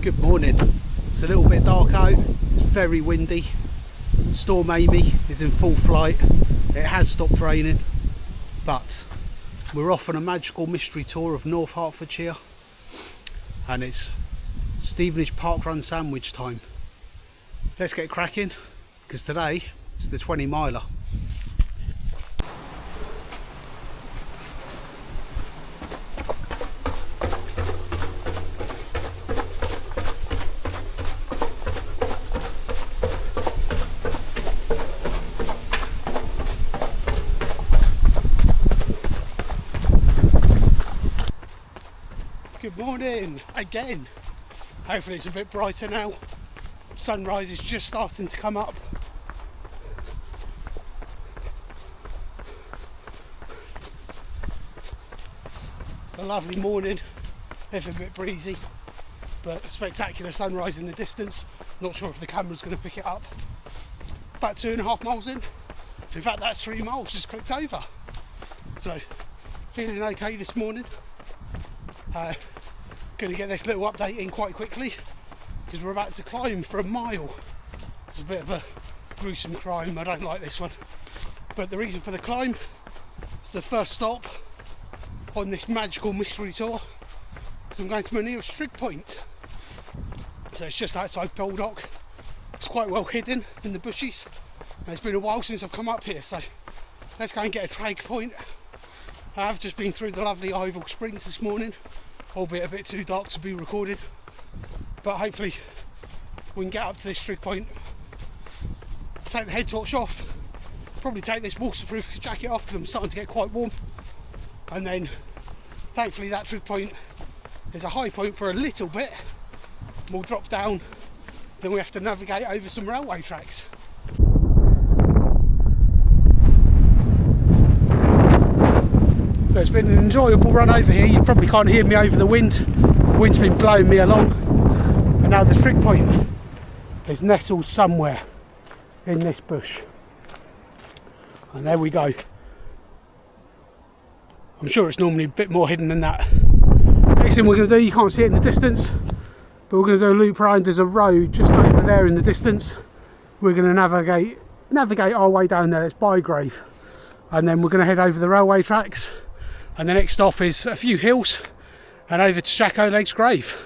Good morning. It's a little bit dark out, it's very windy. Storm Amy is in full flight. It has stopped raining, but we're off on a magical mystery tour of North Hertfordshire, and it's Stevenage Parkrun sandwich time. Let's get cracking, because today it's the 20 miler. Good morning again. Hopefully it's a bit brighter now. Sunrise is just starting to come up. It's a lovely morning, if a bit breezy, but a spectacular sunrise in the distance. Not sure if the camera's going to pick it up. About 2.5 miles in. In fact, that's 3 miles just clicked over. So, feeling okay this morning. Going to get this little update in quite quickly because we're about to climb for a mile. It's a bit of a gruesome climb, I don't like this one. But the reason for the climb is the first stop on this magical mystery tour, because I'm going to my nearest trig point. So it's just outside Baldock. It's quite well hidden in the bushes. And it's been a while since I've come up here, so let's go and get a trig point. I have just been through the lovely Ivell Springs this morning, albeit a bit too dark to be recorded, but hopefully we can get up to this trig point. Take the head torch off, probably take this waterproof jacket off because I'm starting to get quite warm, and then thankfully that trig point is a high point for a little bit. We'll drop down, then we have to navigate over some railway tracks. So it's been an enjoyable run over here. You probably can't hear me over the wind. The wind's been blowing me along. And now the trig point is nestled somewhere in this bush. And there we go. I'm sure it's normally a bit more hidden than that. Next thing we're going to do, you can't see it in the distance, but we're going to do a loop around. There's a road just over there in the distance. We're going to navigate our way down there. It's Bygrave. And then we're going to head over the railway tracks. And the next stop is a few hills and over to Jack O'Leg's grave.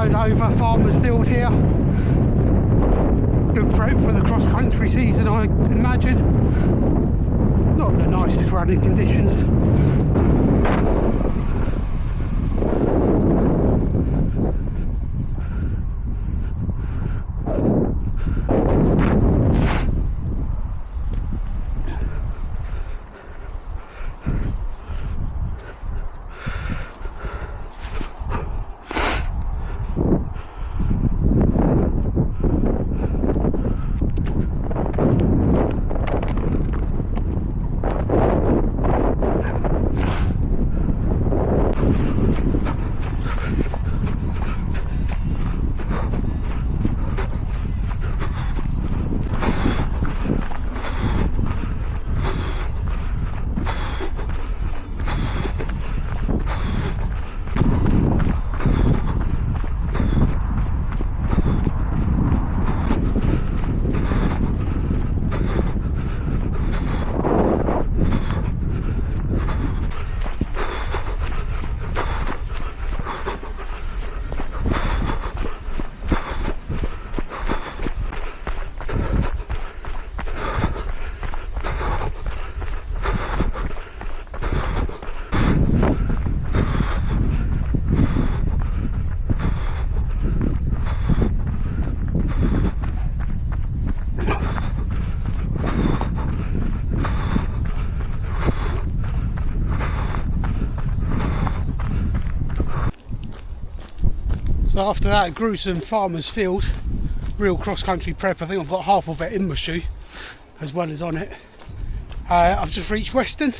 Over Farmer's Field here. Good prep for the cross-country season, I imagine. Not the nicest running conditions. So after that gruesome farmer's field, real cross-country prep, I think I've got half of it in my shoe as well as on it. I've just reached Weston,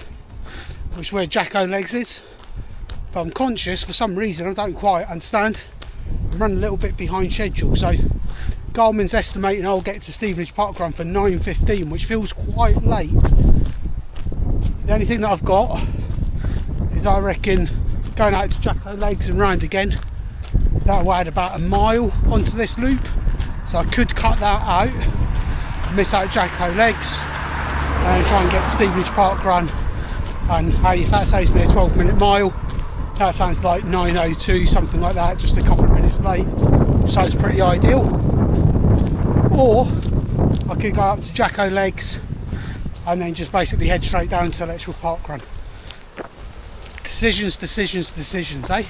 which is where Jacko Legs is, but I'm conscious for some reason, I don't quite understand, I'm running a little bit behind schedule. So Garmin's estimating I'll get to Stevenage Park Run for 9:15, which feels quite late. The only thing that I've got is, I reckon, going out to Jacko Legs and round again. That'll add about a mile onto this loop, so I could cut that out, miss out Jacko Legs, and try and get to Stevenage Park Run. And hey, if that saves me a 12-minute mile, that sounds like 9:02, something like that, just a couple of minutes late. Sounds pretty ideal. Or I could go up to Jacko Legs and then just basically head straight down to Letchworth Park Run. Decisions, eh?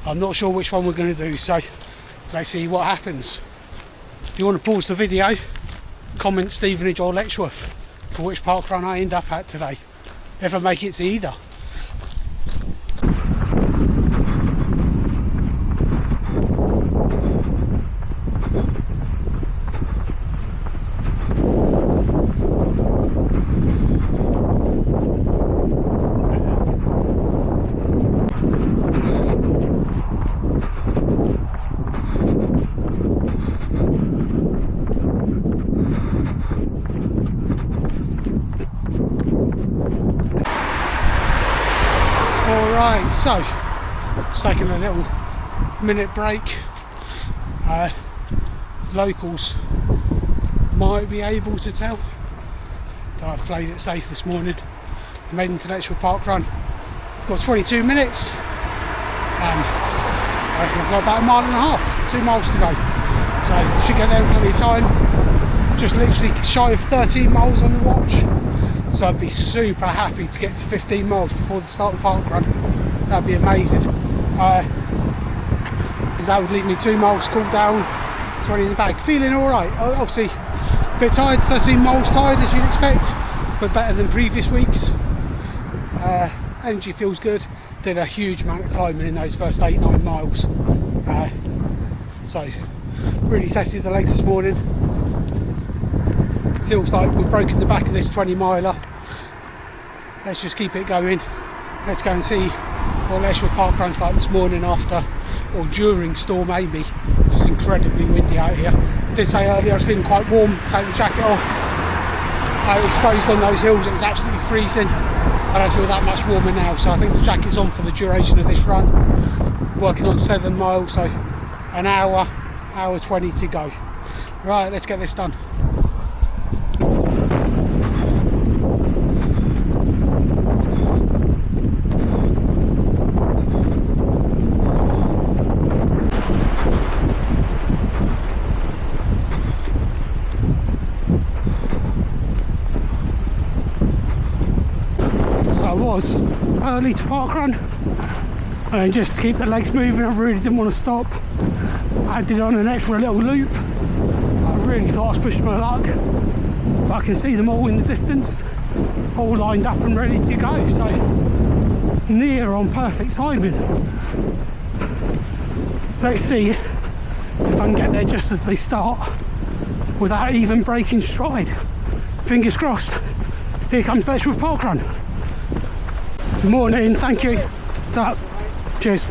I'm not sure which one we're going to do, so let's see what happens. If you want to pause the video, comment Stevenage or Letchworth for which park run I end up at today, if I make it to either. Alright, so just taking a little minute break. Locals might be able to tell that I've played it safe this morning. I made into Letchworth Park Run. I've got 22 minutes and I reckon I've got about 1.5 miles, 2 miles to go. So should get there in plenty of time. Just literally shy of 13 miles on the watch. So I'd be super happy to get to 15 miles before the start of the park run. That'd be amazing. Because that would leave me 2 miles cool down, 20 in the bag. Feeling alright. Obviously a bit tired, 13 miles tired as you'd expect, but better than previous weeks. Energy feels good. Did a huge amount of climbing in those first 8-9 miles. So really tested the legs this morning. Feels like we've broken the back of this 20 miler. Let's just keep it going. Let's go and see what Letchworth Park Run's like this morning after or during Storm Amy. It's incredibly windy out here. I did say earlier I was feeling quite warm, take the jacket off. I was exposed on those hills, it was absolutely freezing. I don't feel that much warmer now, so I think the jacket's on for the duration of this run. Working on 7 miles, so an hour 20 to go. Right, let's get this done. Was early to park run and just to keep the legs moving. I really didn't want to stop. I did on an extra little loop. I really thought I was pushing my luck, but I can see them all in the distance, all lined up and ready to go, so near on perfect timing. Let's see if I can get there just as they start without even breaking stride. Fingers crossed. Here comes Letchworth Park Run. Good morning, thank you. What's up? Cheers.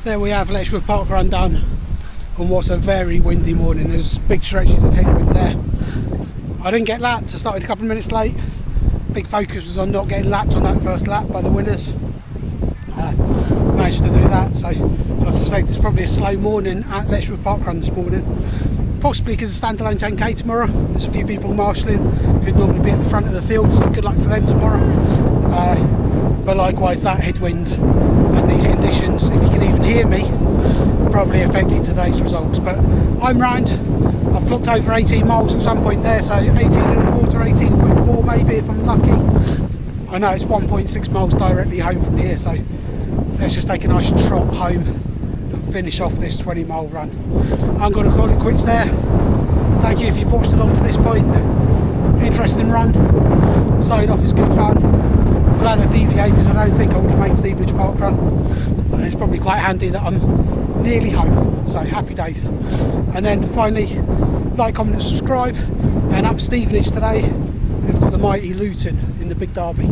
There we have Letchworth Park Run done on what's a very windy morning. There's big stretches of headwind there. I didn't get lapped, I started a couple of minutes late. Big focus was on not getting lapped on that first lap by the winners. Managed to do that, so I suspect it's probably a slow morning at Letchworth Park Run this morning. Possibly because of standalone 10k tomorrow. There's a few people marshalling who'd normally be at the front of the field, so good luck to them tomorrow. But likewise, that headwind and these conditions, if you can even hear me, probably affected today's results. But I'm round. I've clocked over 18 miles at some point there, so 18 and a quarter, 18.4 maybe if I'm lucky. I know it's 1.6 miles directly home from here, so let's just take a nice trot home and finish off this 20-mile run. I'm going to call it quits there. Thank you if you've watched along to this point. Interesting run. Started off as good fun. I'm glad I deviated. I don't think I would have made Stevenage Park Run. And it's probably quite handy that I'm nearly home. So happy days. And then finally, like, comment and subscribe. And up Stevenage today, we've got the mighty Luton in the Big Derby.